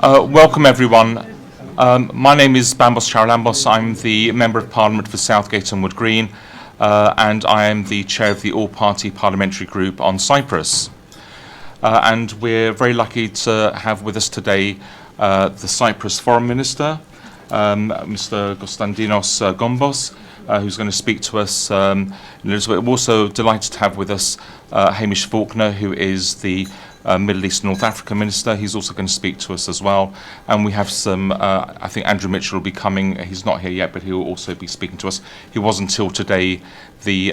Welcome everyone. My name is Bambos Charalambos. I'm the Member of Parliament for Southgate and Wood Green, and I am the Chair of the All-Party Parliamentary Group on Cyprus. And we're very lucky to have with us today the Cyprus Foreign Minister, Mr. Constantinos Kombos, who's going to speak to us. We're also delighted to have with us Hamish Faulkner, who is the Middle East and North Africa Minister. He's also going to speak to us as well. And we have some, I think Andrew Mitchell will be coming. He's not here yet, but he will also be speaking to us. He was until today the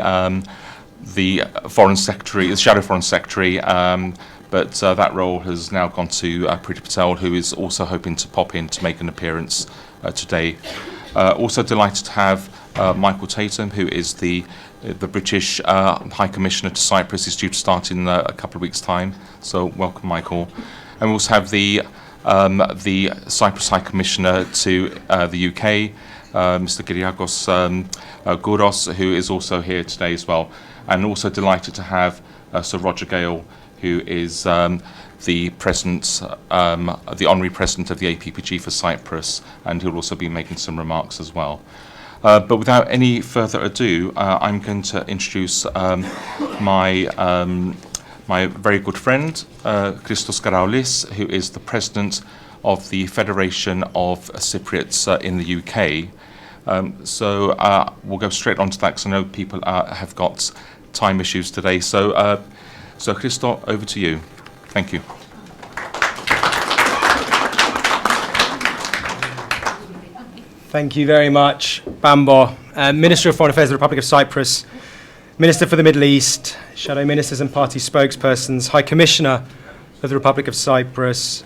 Foreign Secretary, the Shadow Foreign Secretary, but that role has now gone to Priti Patel, who is also hoping to pop in to make an appearance today. Also delighted to have Michael Tatum, who is the British High Commissioner to Cyprus. Is due to start in a couple of weeks' time. So welcome, Michael. And we also have the Cyprus High Commissioner to the UK, Mr. Kyriakos Gouros, who is also here today as well. And also delighted to have Sir Roger Gale, who is the president, the honorary president of the APPG for Cyprus, and he'll also be making some remarks as well. But without any further ado, I'm going to introduce my very good friend, Christos Karaoulis, who is the president of the Federation of Cypriots in the UK. So we'll go straight on to that, because I know people have got time issues today. So Christos, over to you. Thank you. Thank you very much, Bambo, Minister of Foreign Affairs of the Republic of Cyprus, Minister for the Middle East, Shadow Ministers and Party Spokespersons, High Commissioner of the Republic of Cyprus,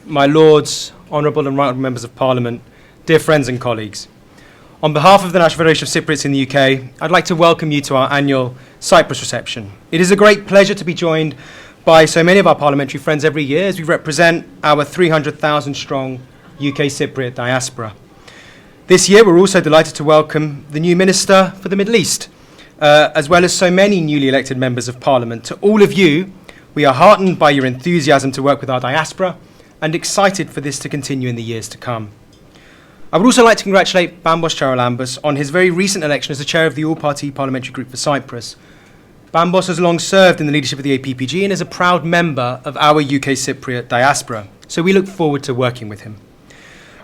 my Lords, Honourable and Right Honourable Members of Parliament, dear friends and colleagues. On behalf of the National Federation of Cypriots in the UK, I'd like to welcome you to our annual Cyprus reception. It is a great pleasure to be joined by so many of our parliamentary friends every year as we represent our 300,000 strong UK Cypriot diaspora. This year, we're also delighted to welcome the new Minister for the Middle East, as well as so many newly elected members of Parliament. To all of you, we are heartened by your enthusiasm to work with our diaspora and excited for this to continue in the years to come. I would also like to congratulate Bambos Charalambos on his very recent election as the chair of the All-Party Parliamentary Group for Cyprus. Bambos has long served in the leadership of the APPG and is a proud member of our UK Cypriot diaspora, so we look forward to working with him.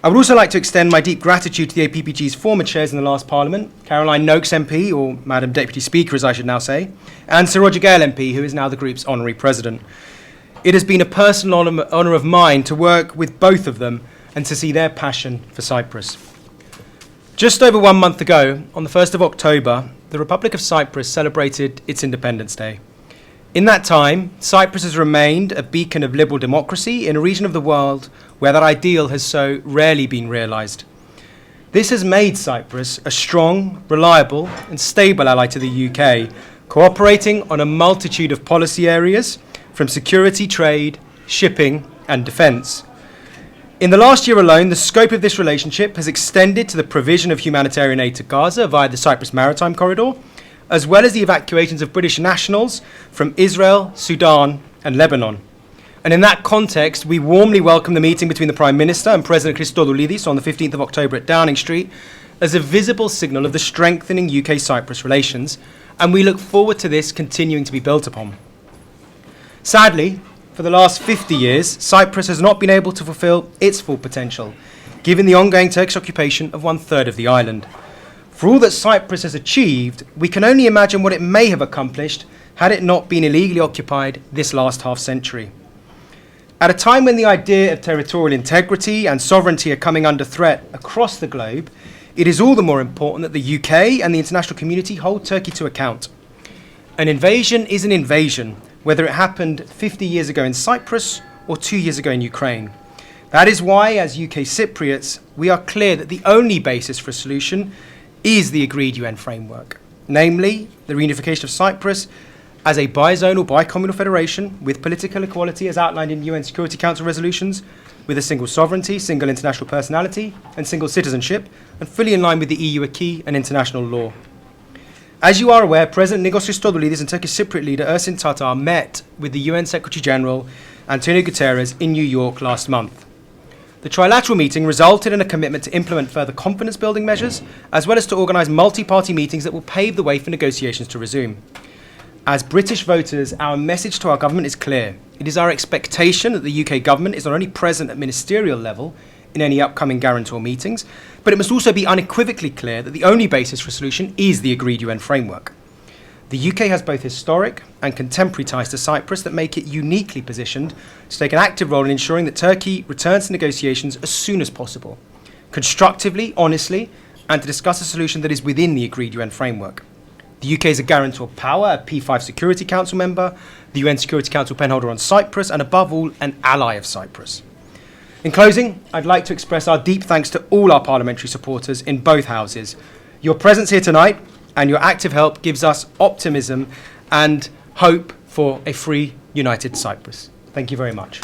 I would also like to extend my deep gratitude to the APPG's former chairs in the last Parliament, Caroline Noakes MP, or Madam Deputy Speaker as I should now say, and Sir Roger Gale MP, who is now the group's honorary president. It has been a personal honour of mine to work with both of them and to see their passion for Cyprus. Just over 1 month ago, on the 1st of October, the Republic of Cyprus celebrated its Independence Day. In that time, Cyprus has remained a beacon of liberal democracy in a region of the world where that ideal has so rarely been realised. This has made Cyprus a strong, reliable and stable ally to the UK, cooperating on a multitude of policy areas, from security, trade, shipping and defence. In the last year alone, the scope of this relationship has extended to the provision of humanitarian aid to Gaza via the Cyprus Maritime Corridor, as well as the evacuations of British nationals from Israel, Sudan and Lebanon. And in that context, we warmly welcome the meeting between the Prime Minister and President Christodoulidis on the 15th of October at Downing Street as a visible signal of the strengthening UK-Cyprus relations, and we look forward to this continuing to be built upon. Sadly, for the last 50 years, Cyprus has not been able to fulfil its full potential, given the ongoing Turkish occupation of 1/3 of the island. For all that Cyprus has achieved, we can only imagine what it may have accomplished had it not been illegally occupied this last half-century. At a time when the idea of territorial integrity and sovereignty are coming under threat across the globe, it is all the more important that the UK and the international community hold Turkey to account. An invasion is an invasion, whether it happened 50 years ago in Cyprus or 2 years ago in Ukraine. That is why, as UK Cypriots, we are clear that the only basis for a solution is the agreed UN framework, namely the reunification of Cyprus as a bi-zonal, bi-communal federation with political equality as outlined in UN Security Council resolutions, with a single sovereignty, single international personality and single citizenship, and fully in line with the EU acquis and international law. As you are aware, President Nikos Christodoulidis and Turkish Cypriot leader Ersin Tatar met with the UN Secretary General Antonio Guterres in New York last month. The trilateral meeting resulted in a commitment to implement further confidence-building measures, as well as to organise multi-party meetings that will pave the way for negotiations to resume. As British voters, our message to our government is clear. It is our expectation that the UK government is not only present at ministerial level in any upcoming guarantor meetings, but it must also be unequivocally clear that the only basis for a solution is the agreed UN framework. The UK has both historic and contemporary ties to Cyprus that make it uniquely positioned to take an active role in ensuring that Turkey returns to negotiations as soon as possible, constructively, honestly, and to discuss a solution that is within the agreed UN framework. The UK is a guarantor power, a P5 Security Council member, the UN Security Council penholder on Cyprus, and above all, an ally of Cyprus. In closing, I'd like to express our deep thanks to all our parliamentary supporters in both houses. Your presence here tonight and your active help gives us optimism and hope for a free, united Cyprus. Thank you very much.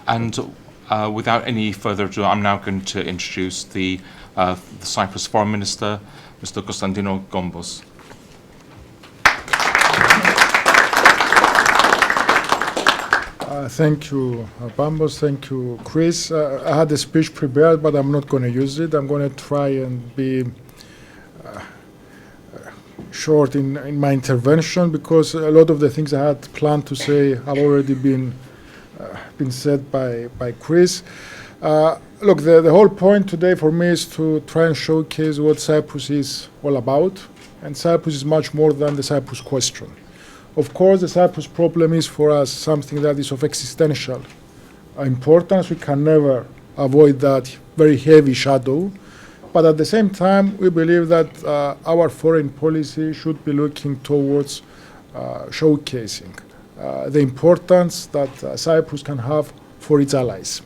And without any further ado, I'm now going to introduce the Cyprus Foreign Minister, Mr. Constantinos Kombos. Thank you, Bambos. Thank you, Chris. I had a speech prepared, but I'm not going to use it. I'm going to try and be short in my intervention because a lot of the things I had planned to say have already been said by Chris. Look, the whole point today for me is to try and showcase what Cyprus is all about, and Cyprus is much more than the Cyprus question. Of course, the Cyprus problem is for us something that is of existential importance. We can never avoid that very heavy shadow. But at the same time, we believe that our foreign policy should be looking towards showcasing the importance that Cyprus can have for its allies.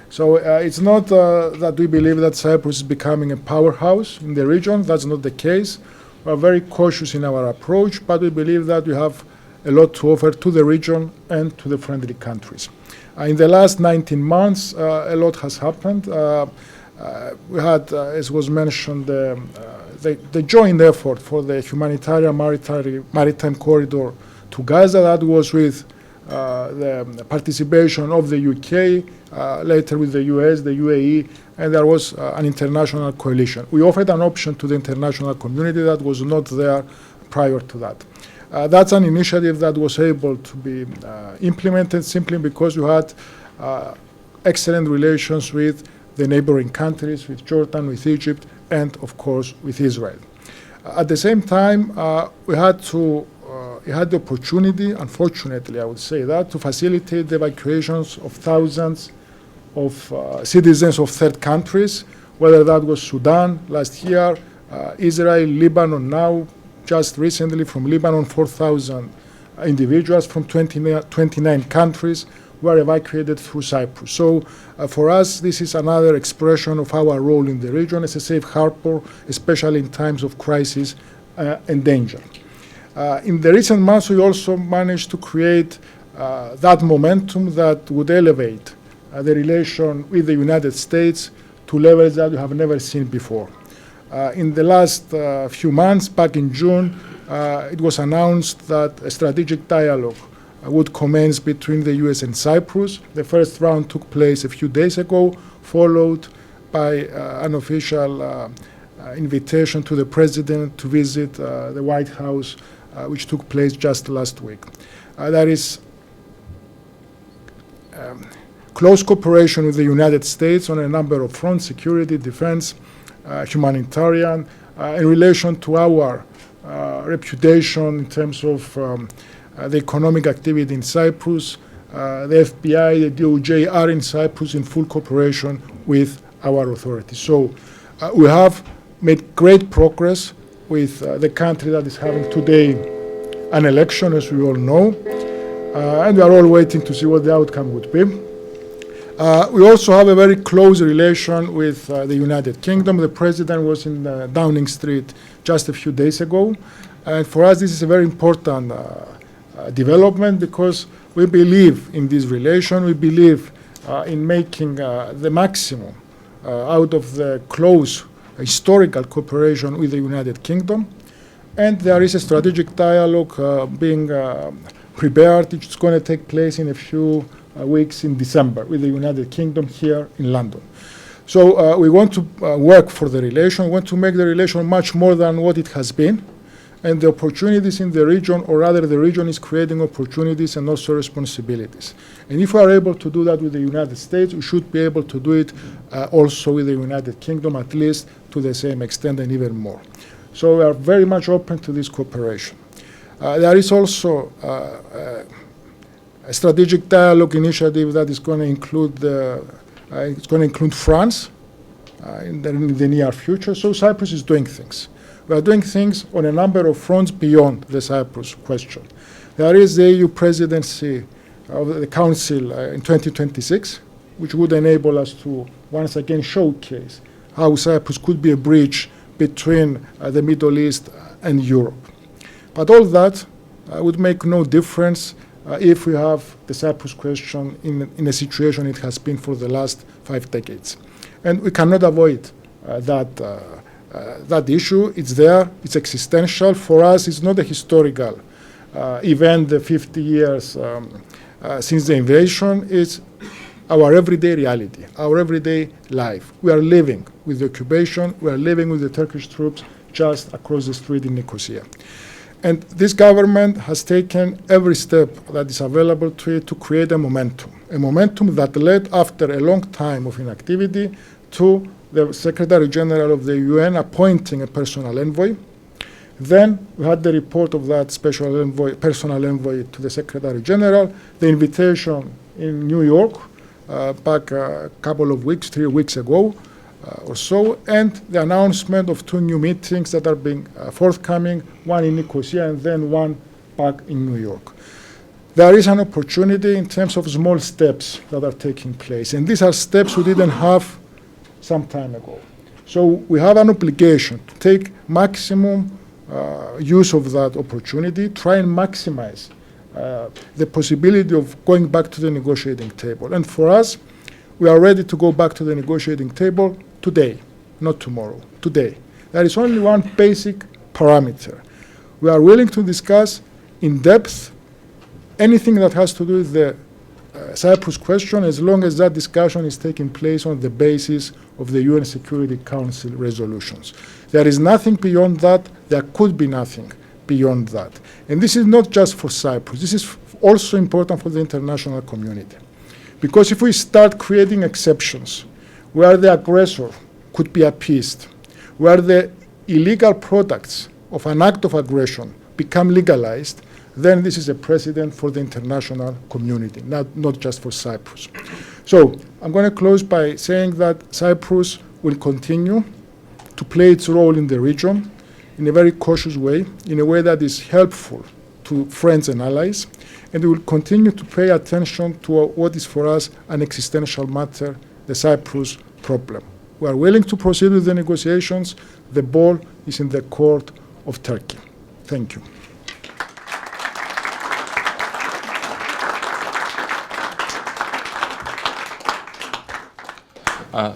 So it's not that we believe that Cyprus is becoming a powerhouse in the region. That's not the case. We are very cautious in our approach, but we believe that we have a lot to offer to the region and to the friendly countries. In the last 19 months, a lot has happened. We had, as was mentioned, the joint effort for the humanitarian maritime corridor to Gaza. That was with the participation of the UK, later with the US, the UAE, and there was an international coalition. We offered an option to the international community that was not there prior to that. That's an initiative that was able to be implemented simply because you had excellent relations with the neighboring countries, with Jordan, with Egypt, and of course with Israel. At the same time, we had the opportunity, unfortunately I would say that, to facilitate the evacuations of thousands of citizens of third countries, whether that was Sudan last year, Israel, Lebanon now, just recently from Lebanon, 4,000 individuals from 29 countries were evacuated through Cyprus. So for us, this is another expression of our role in the region as a safe harbor, especially in times of crisis and danger. In the recent months, we also managed to create that momentum that would elevate the relation with the United States to levels that we have never seen before. In the last few months, back in June, it was announced that a strategic dialogue would commence between the US and Cyprus. The first round took place a few days ago, followed by an official invitation to the President to visit the White House, which took place just last week. There is close cooperation with the United States on a number of fronts: security, defense, humanitarian, in relation to our reputation in terms of the economic activity in Cyprus. The FBI, the DOJ are in Cyprus in full cooperation with our authorities. So we have made great progress with the country that is having today an election, as we all know, and we are all waiting to see what the outcome would be. We also have a very close relation with the United Kingdom. The President was in Downing Street just a few days ago. And for us, this is a very important development because we believe in this relation. We believe in making the maximum out of the close historical cooperation with the United Kingdom. And there is a strategic dialogue being prepared. It's going to take place in a few weeks in December with the United Kingdom here in London. So we want to work for the relation. We want to make the relation much more than what it has been. And the opportunities in the region, or rather the region is creating opportunities and also responsibilities. And if we are able to do that with the United States, we should be able to do it also with the United Kingdom, at least to the same extent and even more. So we are very much open to this cooperation. There is also a strategic dialogue initiative that is going to include France in the near future. So Cyprus is doing things. We are doing things on a number of fronts beyond the Cyprus question. There is the EU presidency of the Council in 2026, which would enable us to once again showcase how Cyprus could be a bridge between the Middle East and Europe. But all that would make no difference if we have the Cyprus question in a situation it has been for the last 5 decades. And we cannot avoid that issue. It's there, it's existential. For us, it's not a historical event, the 50 years since the invasion. It's our everyday reality, our everyday life. We are living with the occupation, we are living with the Turkish troops just across the street in Nicosia. And this government has taken every step that is available to it to create a momentum that led, after a long time of inactivity, to the Secretary General of the UN appointing a personal envoy. Then we had the report of that personal envoy to the Secretary General, the invitation in New York back a couple of weeks, 3 weeks ago or so, and the announcement of 2 new meetings that are being forthcoming, one in Nicosia and then one back in New York. There is an opportunity in terms of small steps that are taking place, and these are steps we didn't have some time ago. So we have an obligation to take maximum use of that opportunity, try and maximize the possibility of going back to the negotiating table. And for us, we are ready to go back to the negotiating table today, not tomorrow, today. There is only one basic parameter. We are willing to discuss in depth anything that has to do with the Cyprus question, as long as that discussion is taking place on the basis of the UN Security Council resolutions. There is nothing beyond that. There could be nothing beyond that. And this is not just for Cyprus. This is also important for the international community. Because if we start creating exceptions where the aggressor could be appeased, where the illegal products of an act of aggression become legalized, then this is a precedent for the international community, not just for Cyprus. So I'm going to close by saying that Cyprus will continue to play its role in the region in a very cautious way, in a way that is helpful to friends and allies, and we will continue to pay attention to what is for us an existential matter, the Cyprus problem. We are willing to proceed with the negotiations. The ball is in the court of Turkey. Thank you.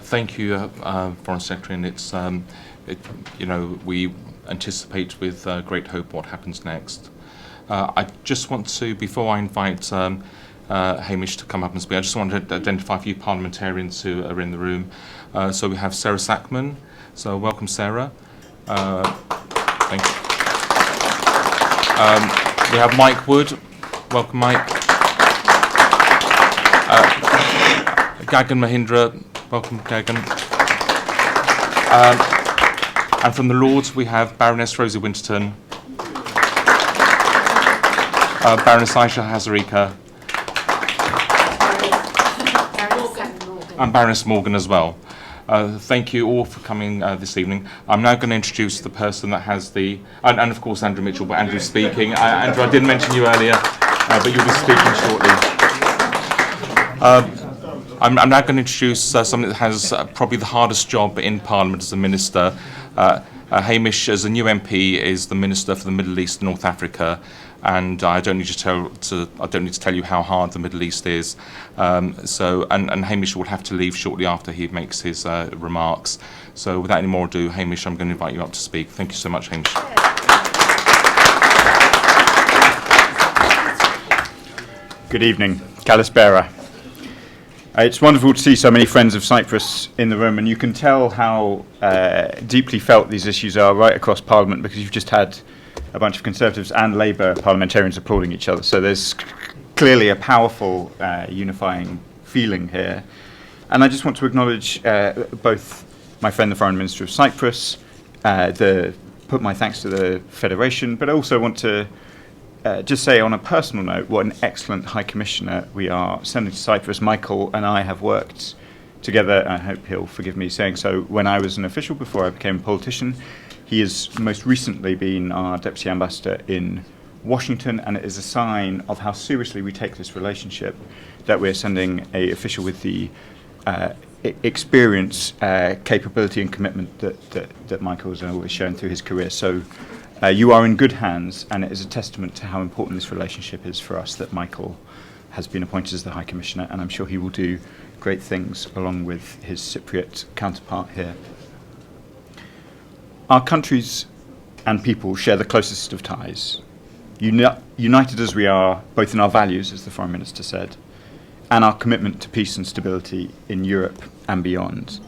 Thank you, Foreign Secretary, and it's, we anticipate with great hope what happens next. I just want to, before I invite Hamish to come up and speak, I just want to identify a few parliamentarians who are in the room. So we have Sarah Sackman. So welcome, Sarah. Thank you. We have Mike Wood. Welcome, Mike. Gagan Mahindra. Welcome, Gagan. And from the Lords, we have Baroness Rosie Winterton, Baroness Aisha Hazarika, and Baroness Morgan as well. Thank you all for coming this evening. I'm now going to introduce the person that has the, and of course Andrew Mitchell, but Andrew's speaking. Andrew, I didn't mention you earlier, but you'll be speaking shortly. I'm now going to introduce somebody that has probably the hardest job in Parliament as a minister. Hamish, as a new MP, is the Minister for the Middle East and North Africa, and I don't need to tell you how hard the Middle East is. And Hamish will have to leave shortly after he makes his remarks. So without any more ado, Hamish, I'm going to invite you up to speak. Thank you so much, Hamish. Good evening. Kalispera. It's wonderful to see so many friends of Cyprus in the room, and you can tell how deeply felt these issues are right across Parliament, because you've just had a bunch of Conservatives and Labour parliamentarians applauding each other. So there's clearly a powerful unifying feeling here. And I just want to acknowledge both my friend, the Foreign Minister of Cyprus, put my thanks to the Federation, but I also want to just say on a personal note what an excellent High Commissioner we are sending to Cyprus. Michael and I have worked together, I hope he'll forgive me saying so, when I was an official before I became a politician. He has most recently been our Deputy Ambassador in Washington, and it is a sign of how seriously we take this relationship that we're sending an official with the experience, capability and commitment that Michael has always shown through his career. So you are in good hands, and it is a testament to how important this relationship is for us that Michael has been appointed as the High Commissioner, and I'm sure he will do great things along with his Cypriot counterpart here. Our countries and people share the closest of ties, united as we are both in our values, as the Foreign Minister said, and our commitment to peace and stability in Europe and beyond.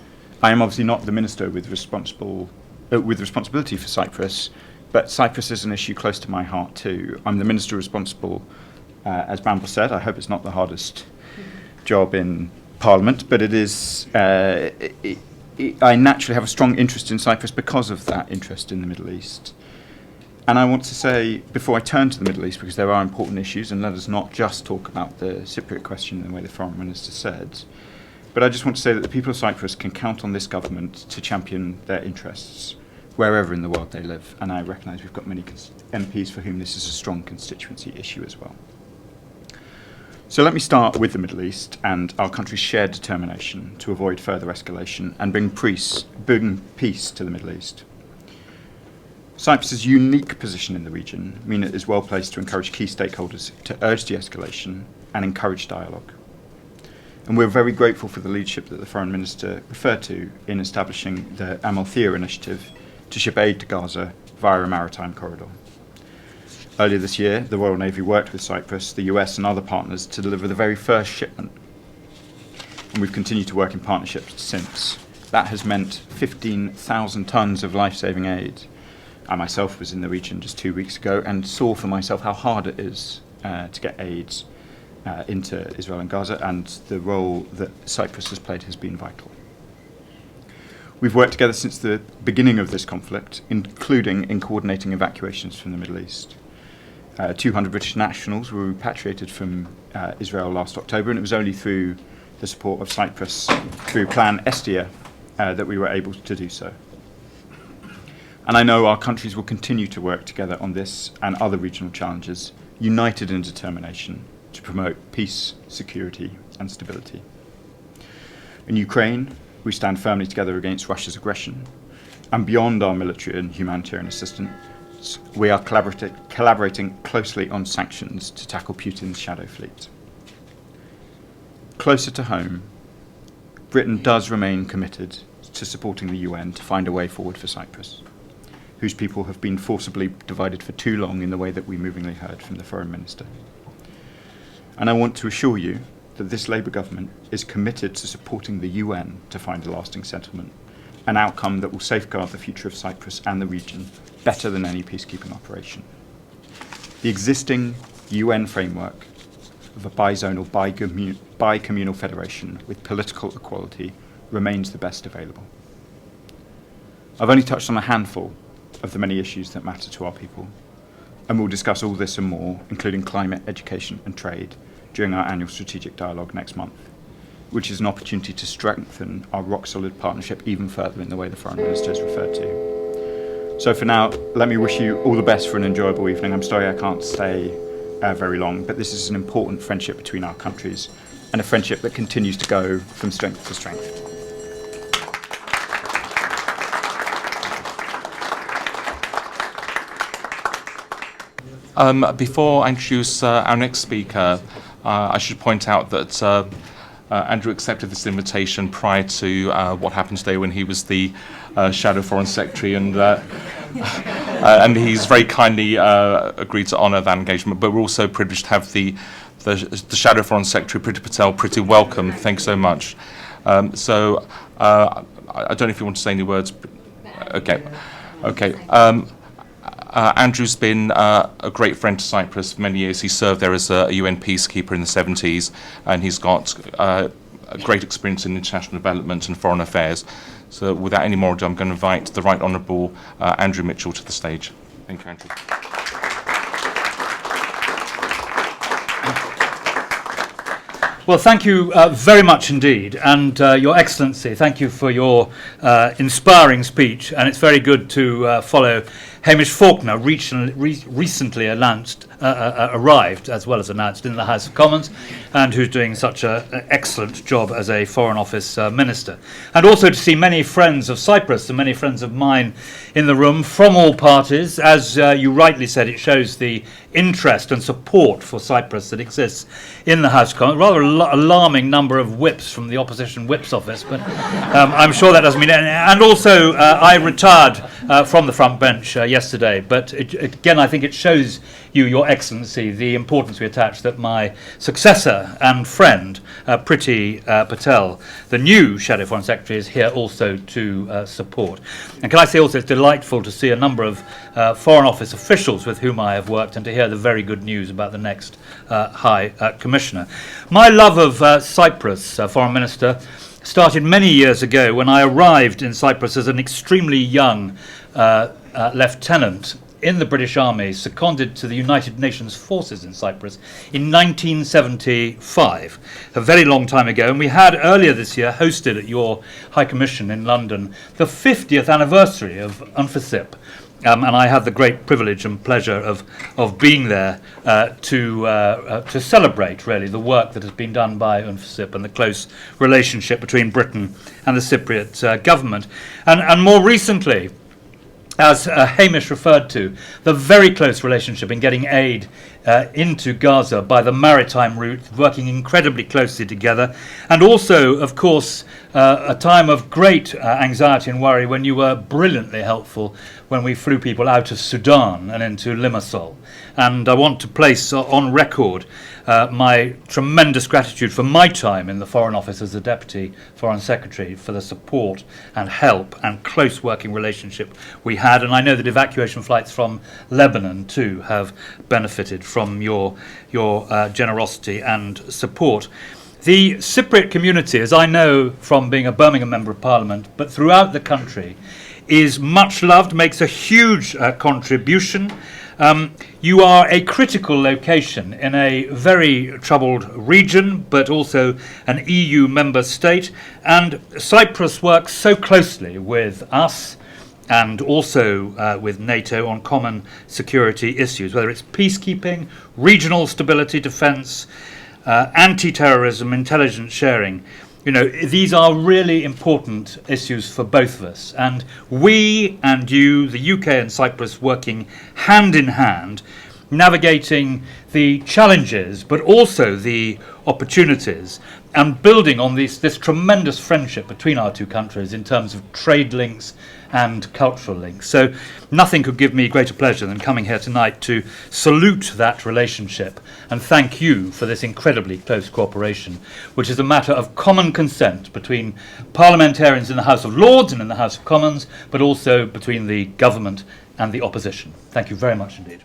I am obviously not the Minister with responsibility for Cyprus, but Cyprus is an issue close to my heart too. I'm the Minister responsible, as Bambos said. I hope it's not the hardest job in Parliament, but it is. I naturally have a strong interest in Cyprus because of that interest in the Middle East. And I want to say, before I turn to the Middle East, because there are important issues, and let us not just talk about the Cypriot question in the way the Foreign Minister said, but I just want to say that the people of Cyprus can count on this government to champion their interests wherever in the world they live. And I recognise we've got many MPs for whom this is a strong constituency issue as well. So let me start with the Middle East and our country's shared determination to avoid further escalation and bring peace to the Middle East. Cyprus's unique position in the region means it is well placed to encourage key stakeholders to urge de-escalation and encourage dialogue. And we're very grateful for the leadership that the Foreign Minister referred to in establishing the Amalthea initiative to ship aid to Gaza via a maritime corridor. Earlier this year, the Royal Navy worked with Cyprus, the US and other partners to deliver the very first shipment. And we've continued to work in partnerships since. That has meant 15,000 tonnes of life-saving aid. I myself was in the region just 2 weeks ago and saw for myself how hard it is to get aid into Israel and Gaza, and the role that Cyprus has played has been vital. We've worked together since the beginning of this conflict, including in coordinating evacuations from the Middle East. 200 British nationals were repatriated from Israel last October, and it was only through the support of Cyprus, through Plan Etήσια, that we were able to do so. And I know our countries will continue to work together on this and other regional challenges, united in determination to promote peace, security and stability. In Ukraine, we stand firmly together against Russia's aggression, and beyond our military and humanitarian assistance, we are collaborating closely on sanctions to tackle Putin's shadow fleet. Closer to home, Britain does remain committed to supporting the UN to find a way forward for Cyprus, whose people have been forcibly divided for too long in the way that we movingly heard from the Foreign Minister. And I want to assure you that this Labour government is committed to supporting the UN to find a lasting settlement, an outcome that will safeguard the future of Cyprus and the region better than any peacekeeping operation. The existing UN framework of a bizonal, bi-communal federation with political equality remains the best available. I've only touched on a handful of the many issues that matter to our people, and we'll discuss all this and more, including climate, education and trade, during our annual strategic dialogue next month, which is an opportunity to strengthen our rock-solid partnership even further in the way the Foreign Minister has referred to. So for now, let me wish you all the best for an enjoyable evening. I'm sorry I can't stay very long, but this is an important friendship between our countries, and a friendship that continues to go from strength to strength. Before I introduce our next speaker, I should point out that Andrew accepted this invitation prior to what happened today when he was the Shadow Foreign Secretary, and he's very kindly agreed to honour that engagement. But we're also privileged to have the the Shadow Foreign Secretary, Priti Patel. Priti, welcome. Thanks so much. I don't know if you want to say any words. Okay. Andrew's been a great friend to Cyprus for many years. He served there as a UN peacekeeper in the 70s, and he's got a great experience in international development and foreign affairs. So without any more ado, I'm going to invite the Right Honourable Andrew Mitchell to the stage. Thank you, Andrew. Well, thank you very much indeed, and Your Excellency, thank you for your inspiring speech, and it's very good to follow Hamish Faulkner, recently arrived, as well as announced, in the House of Commons, and who's doing such an excellent job as a Foreign Office Minister. And also to see many friends of Cyprus and many friends of mine in the room from all parties. As you rightly said, it shows the interest and support for Cyprus that exists in the House of Commons. Rather alarming number of whips from the opposition whips office, but I'm sure that doesn't mean anything. And also, I retired from the front bench yesterday, but again, I think it shows you, Your Excellency, the importance we attach that my successor and friend, Priti Patel, the new Shadow Foreign Secretary, is here also to support. And can I say also it's delightful to see a number of Foreign Office officials with whom I have worked and to hear the very good news about the next High Commissioner. My love of Cyprus, Foreign Minister, started many years ago when I arrived in Cyprus as an extremely young lieutenant in the British Army, seconded to the United Nations forces in Cyprus in 1975, a very long time ago. And we had earlier this year hosted at your High Commission in London the 50th anniversary of UNFICYP. And I had the great privilege and pleasure of being there to celebrate, really, the work that has been done by UNFICYP and the close relationship between Britain and the Cypriot government. And more recently, as Hamish referred to, the very close relationship in getting aid into Gaza by the maritime route, working incredibly closely together, and also, of course, a time of great anxiety and worry when you were brilliantly helpful when we flew people out of Sudan and into Limassol. And I want to place on record my tremendous gratitude for my time in the Foreign Office as the Deputy Foreign Secretary for the support and help and close working relationship we had. And I know that evacuation flights from Lebanon too have benefited from your generosity and support. The Cypriot community, as I know from being a Birmingham Member of Parliament, but throughout the country, is much loved, makes a huge contribution. You are a critical location in a very troubled region, but also an EU member state, and Cyprus works so closely with us and also with NATO on common security issues, whether it's peacekeeping, regional stability, defence, anti-terrorism, intelligence sharing. You know, these are really important issues for both of us. And we and you, the UK and Cyprus, working hand in hand, navigating the challenges, but also the opportunities, and building on this tremendous friendship between our two countries in terms of trade links and cultural links. So nothing could give me greater pleasure than coming here tonight to salute that relationship and thank you for this incredibly close cooperation, which is a matter of common consent between parliamentarians in the House of Lords and in the House of Commons, but also between the government and the opposition. Thank you very much indeed.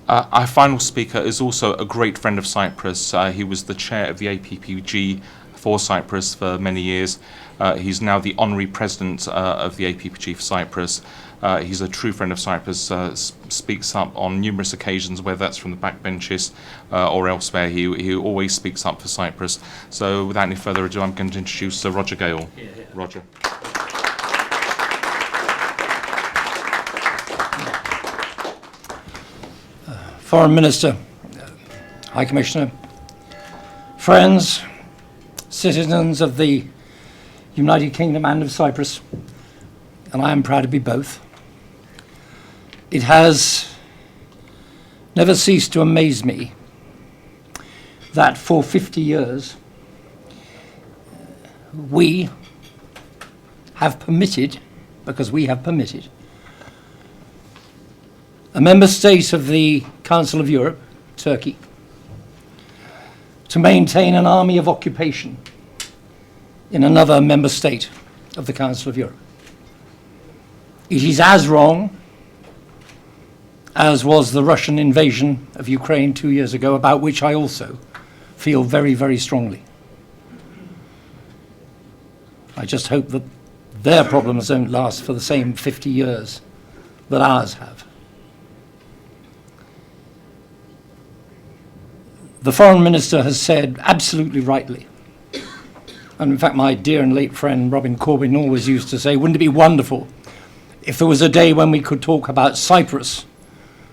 Our final speaker is also a great friend of Cyprus. He was the chair of the APPG for Cyprus for many years. He's now the honorary president of the APPG for Cyprus. He's a true friend of Cyprus, speaks up on numerous occasions, whether that's from the backbenches or elsewhere. He always speaks up for Cyprus. So without any further ado, I'm going to introduce Sir Roger Gale. Roger. Foreign Minister, High Commissioner, friends, citizens of the United Kingdom and of Cyprus, and I am proud to be both. It has never ceased to amaze me that for 50 years we have permitted because we have permitted a member state of the Council of Europe, Turkey, to maintain an army of occupation in another member state of the Council of Europe. It is as wrong as was the Russian invasion of Ukraine 2 years ago, about which I also feel very, very strongly. I just hope that their problems don't last for the same 50 years that ours have. The Foreign Minister has said absolutely rightly, and in fact my dear and late friend Robin Corbyn always used to say, wouldn't it be wonderful if there was a day when we could talk about Cyprus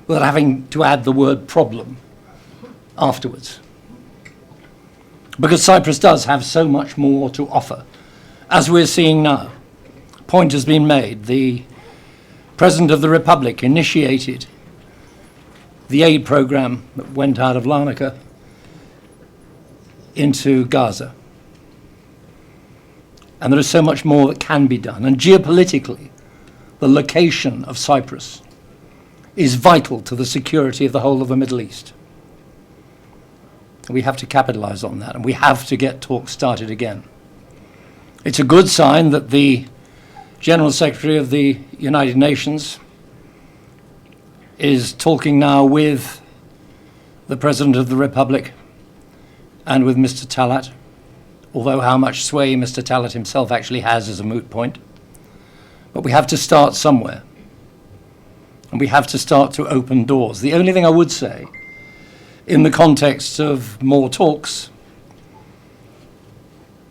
without having to add the word problem afterwards? Because Cyprus does have so much more to offer, as we're seeing now. Point has been made. The President of the Republic initiated the aid program that went out of Larnaca into Gaza. And there is so much more that can be done. And geopolitically, the location of Cyprus is vital to the security of the whole of the Middle East. We have to capitalize on that, and we have to get talks started again. It's a good sign that the General Secretary of the United Nations is talking now with the President of the Republic and with Mr. Talat, although how much sway Mr. Talat himself actually has is a moot point. But we have to start somewhere, and we have to start to open doors. The only thing I would say, in the context of more talks,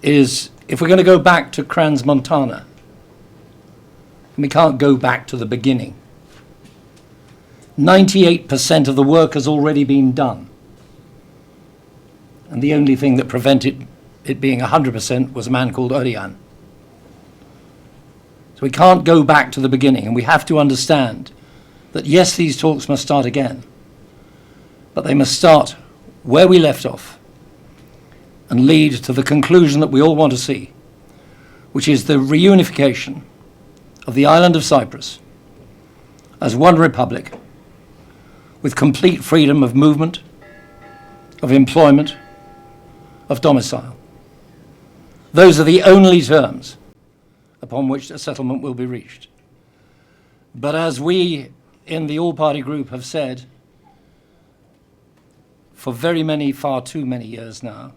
is if we're going to go back to Crans-Montana, we can't go back to the beginning. 98% of the work has already been done. And the only thing that prevented it being 100% was a man called Örjan. So we can't go back to the beginning, and we have to understand that yes, these talks must start again, but they must start where we left off and lead to the conclusion that we all want to see, which is the reunification of the island of Cyprus as one republic with complete freedom of movement, of employment, of domicile. Those are the only terms upon which a settlement will be reached. But as we in the all-party group have said for very many, far too many years now,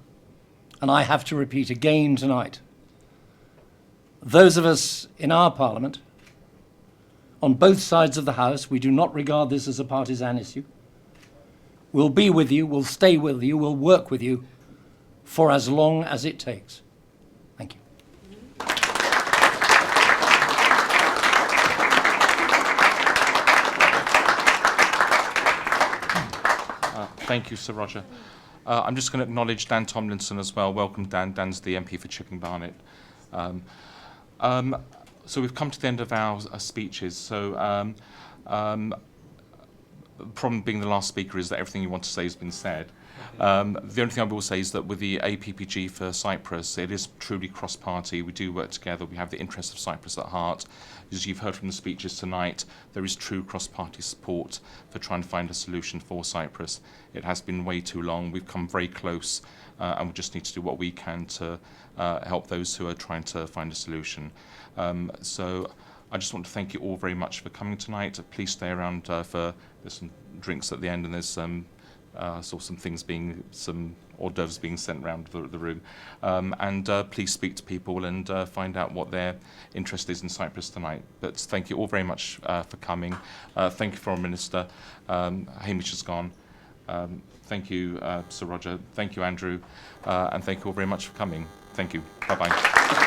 and I have to repeat again tonight, those of us in our parliament, on both sides of the House, we do not regard this as a partisan issue. We'll be with you, we'll stay with you, we'll work with you for as long as it takes. Thank you. Thank you, Sir Roger. I'm just going to acknowledge Dan Tomlinson as well. Welcome, Dan. Dan's the MP for Chipping Barnet. So we've come to the end of our speeches. So the problem being the last speaker is that everything you want to say has been said. The only thing I will say is that with the APPG for Cyprus, it is truly cross-party. We do work together. We have the interests of Cyprus at heart. As you've heard from the speeches tonight, there is true cross-party support for trying to find a solution for Cyprus. It has been way too long. We've come very close, and we just need to do what we can to help those who are trying to find a solution. So I just want to thank you all very much for coming tonight. Please stay around for there's some drinks at the end, and there's some saw some things some hors d'oeuvres being sent around the room. And please speak to people and find out what their interest is in Cyprus tonight. But thank you all very much for coming. Thank you, Foreign Minister. Hamish has gone. Thank you, Sir Roger. Thank you, Andrew. And thank you all very much for coming. Thank you. Bye-bye.